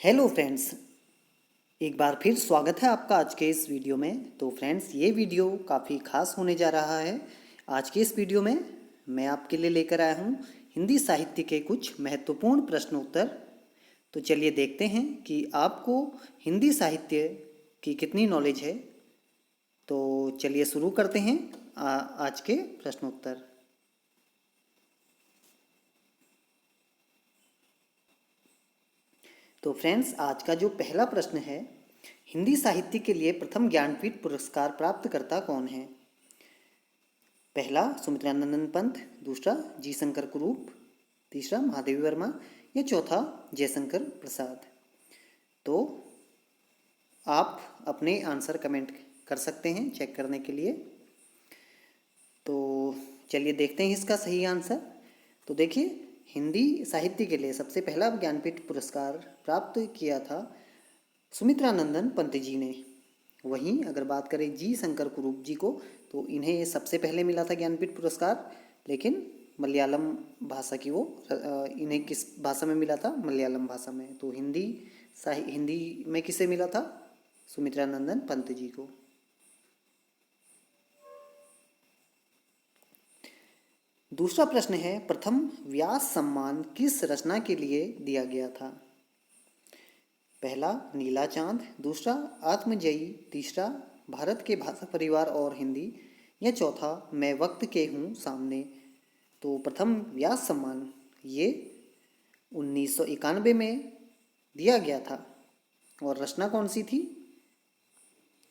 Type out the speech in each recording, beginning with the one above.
Hello friends, एक बार फिर स्वागत है आपका आज के इस वीडियो में। तो फ्रेंड्स, ये वीडियो काफ़ी खास होने जा रहा है। आज के इस वीडियो में मैं आपके लिए लेकर आया हूँ हिंदी साहित्य के कुछ महत्वपूर्ण प्रश्न उत्तर। तो चलिए देखते हैं कि आपको हिंदी साहित्य की कितनी नॉलेज है। तो चलिए शुरू करते हैं आज के प्रश्न उत्तर। तो फ्रेंड्स, आज का जो पहला प्रश्न है, हिंदी साहित्य के लिए प्रथम ज्ञानपीठ पुरस्कार प्राप्तकर्ता कौन है? पहला सुमित्रानंदन पंत, दूसरा जी शंकर कुरूप, तीसरा महादेवी वर्मा या चौथा जयशंकर प्रसाद। तो आप अपने आंसर कमेंट कर सकते हैं चेक करने के लिए। तो चलिए देखते हैं इसका सही आंसर। तो देखिए, हिंदी साहित्य के लिए सबसे पहला ज्ञानपीठ पुरस्कार प्राप्त किया था सुमित्रानंदन पंत जी ने। वहीं अगर बात करें जी शंकर कुरूप जी को, तो इन्हें सबसे पहले मिला था ज्ञानपीठ पुरस्कार, लेकिन मलयालम भाषा की वो इन्हें किस भाषा में मिला था? मलयालम भाषा में। तो हिंदी में किसे मिला था? सुमित्रानंदन पंत जी को। दूसरा प्रश्न है, प्रथम व्यास सम्मान किस रचना के लिए दिया गया था? पहला नीला चांद, दूसरा आत्मजयी, तीसरा भारत के भाषा परिवार और हिंदी या चौथा मैं वक्त के हूँ सामने। तो प्रथम व्यास सम्मान ये 1991 में दिया गया था और रचना कौन सी थी?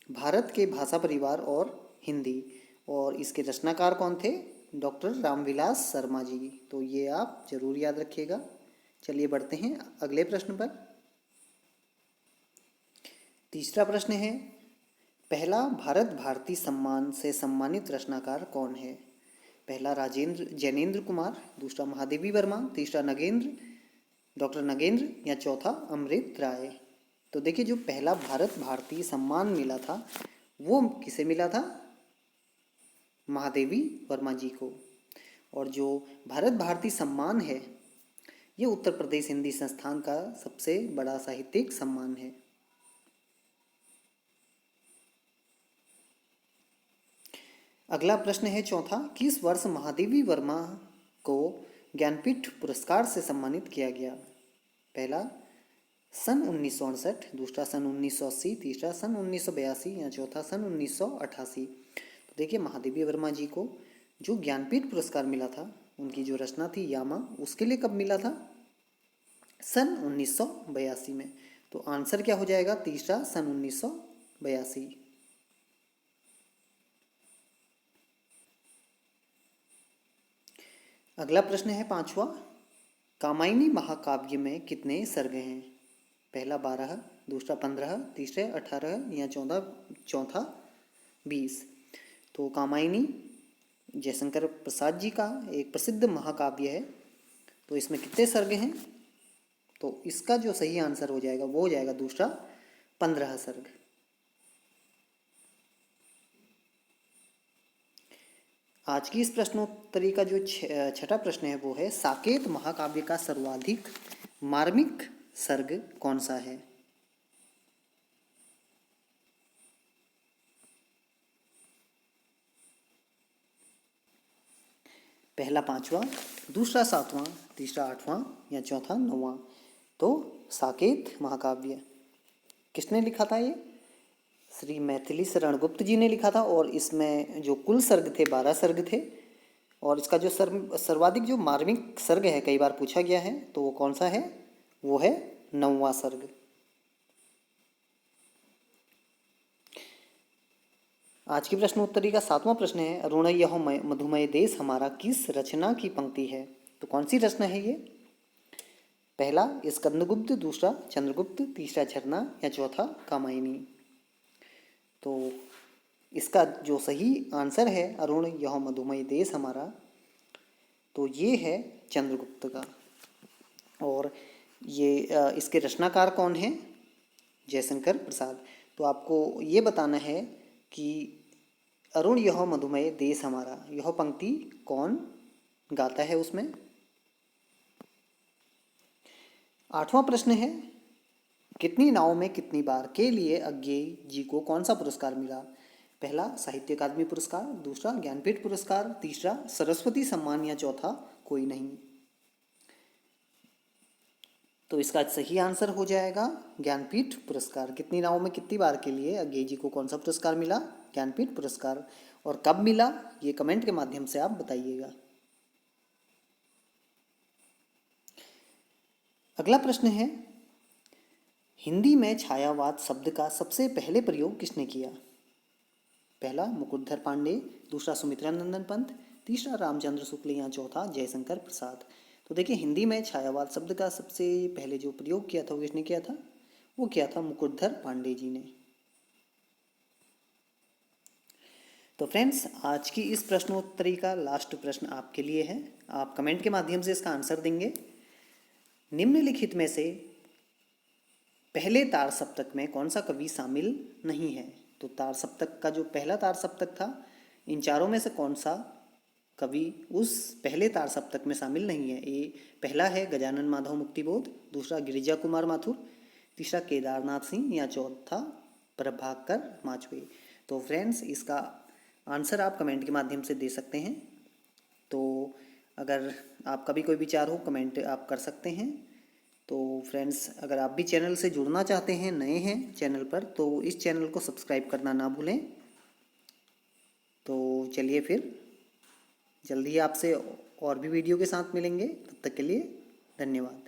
भारत के भाषा परिवार और हिंदी। और इसके रचनाकार कौन थे? डॉक्टर रामविलास शर्मा जी। तो ये आप जरूर याद रखिएगा। चलिए बढ़ते हैं अगले प्रश्न पर। तीसरा प्रश्न है, पहला भारत भारती सम्मान से सम्मानित रचनाकार कौन है? पहला राजेंद्र जैनेन्द्र कुमार, दूसरा महादेवी वर्मा, तीसरा डॉक्टर नगेंद्र या चौथा अमृत राय। तो देखिए, जो पहला भारत भारती सम्मान मिला था वो किसे मिला था? महादेवी वर्मा जी को। और जो भारत भारती सम्मान है ये उत्तर प्रदेश हिंदी संस्थान का सबसे बड़ा साहित्यिक सम्मान है। अगला प्रश्न है चौथा, किस वर्ष महादेवी वर्मा को ज्ञानपीठ पुरस्कार से सम्मानित किया गया? पहला सन 1968, दूसरा सन 1980, तीसरा सन 1982 या चौथा सन 1988। तो देखिए, महादेवी वर्मा जी को जो ज्ञानपीठ पुरस्कार मिला था, उनकी जो रचना थी यामा, उसके लिए कब मिला था? सन 1982 में। तो आंसर क्या हो जाएगा? तीसरा सन 1982। अगला प्रश्न है पांचवा, कामायनी महाकाव्य में कितने सर्ग हैं? पहला 12, दूसरा 15, तीसरे 18 या चौथा 20। तो कामायनी जयशंकर प्रसाद जी का एक प्रसिद्ध महाकाव्य है। तो इसमें कितने सर्ग हैं? तो इसका जो सही आंसर हो जाएगा वो हो जाएगा दूसरा 15 सर्ग। आज की इस प्रश्नोत्तरी का जो छठा प्रश्न है वो है, साकेत महाकाव्य का सर्वाधिक मार्मिक सर्ग कौन सा है? पहला 5वां, दूसरा 7वां, तीसरा 8वां या चौथा 9वां। तो साकेत महाकाव्य किसने लिखा था? ये श्री मैथिली शरण गुप्त जी ने लिखा था। और इसमें जो कुल सर्ग थे 12 सर्ग थे। और इसका जो सर्वाधिक जो मार्मिक सर्ग है, कई बार पूछा गया है, तो वो कौन सा है? वो है 9वां सर्ग। आज की प्रश्नोत्तरी का 7वां प्रश्न है, अरुण यह मधुमय देश हमारा किस रचना की पंक्ति है? तो कौन सी रचना है ये? पहला स्कंदगुप्त, दूसरा चंद्रगुप्त, तीसरा झरना या चौथा कामायनी। तो इसका जो सही आंसर है अरुण यह मधुमय देश हमारा, तो ये है चंद्रगुप्त का। और ये इसके रचनाकार कौन है? जयशंकर प्रसाद। तो आपको ये बताना है कि अरुण यह मधुमय देश हमारा, यह पंक्ति कौन गाता है उसमें। 8वां प्रश्न है, कितनी नाव में कितनी बार के लिए अज्ञेय जी को कौन सा पुरस्कार मिला? पहला साहित्य अकादमी पुरस्कार, दूसरा ज्ञानपीठ पुरस्कार, तीसरा सरस्वती सम्मान या चौथा कोई नहीं। तो इसका सही आंसर हो जाएगा ज्ञानपीठ पुरस्कार। कितनी नाव में कितनी बार के लिए अज्ञेय जी को कौन सा पुरस्कार मिला? ज्ञानपीठ पुरस्कार। और कब मिला ये कमेंट के माध्यम से आप बताइएगा। अगला प्रश्न है, हिंदी में छायावाद शब्द का सबसे पहले प्रयोग किसने किया? पहला मुकुटधर पांडे, दूसरा सुमित्रानंदन पंत, तीसरा रामचंद्र शुक्ल या चौथा जयशंकर प्रसाद। तो देखिए, हिंदी में छायावाद शब्द का सबसे पहले जो प्रयोग किया था वो किसने किया था? वो किया था मुकुटधर पांडे जी ने। तो फ्रेंड्स, आज की इस प्रश्नोत्तरी का लास्ट प्रश्न आपके लिए है। आप कमेंट के माध्यम से इसका आंसर देंगे। निम्नलिखित में से पहले तार सप्तक में कौन सा कवि शामिल नहीं है? तो तार सप्तक का जो पहला तार सप्तक था, इन चारों में से कौन सा कवि उस पहले तार सप्तक में शामिल नहीं है? ये पहला है गजानन माधव मुक्तिबोध, दूसरा गिरिजा कुमार माथुर, तीसरा केदारनाथ सिंह या चौथा प्रभाकर माचवे। तो फ्रेंड्स, इसका आंसर आप कमेंट के माध्यम से दे सकते हैं। तो अगर आपका भी कोई विचार हो, कमेंट आप कर सकते हैं। तो फ्रेंड्स, अगर आप भी चैनल से जुड़ना चाहते हैं, नए हैं चैनल पर, तो इस चैनल को सब्सक्राइब करना ना भूलें। तो चलिए फिर जल्दी ही आपसे और भी वीडियो के साथ मिलेंगे। तब तक के लिए धन्यवाद।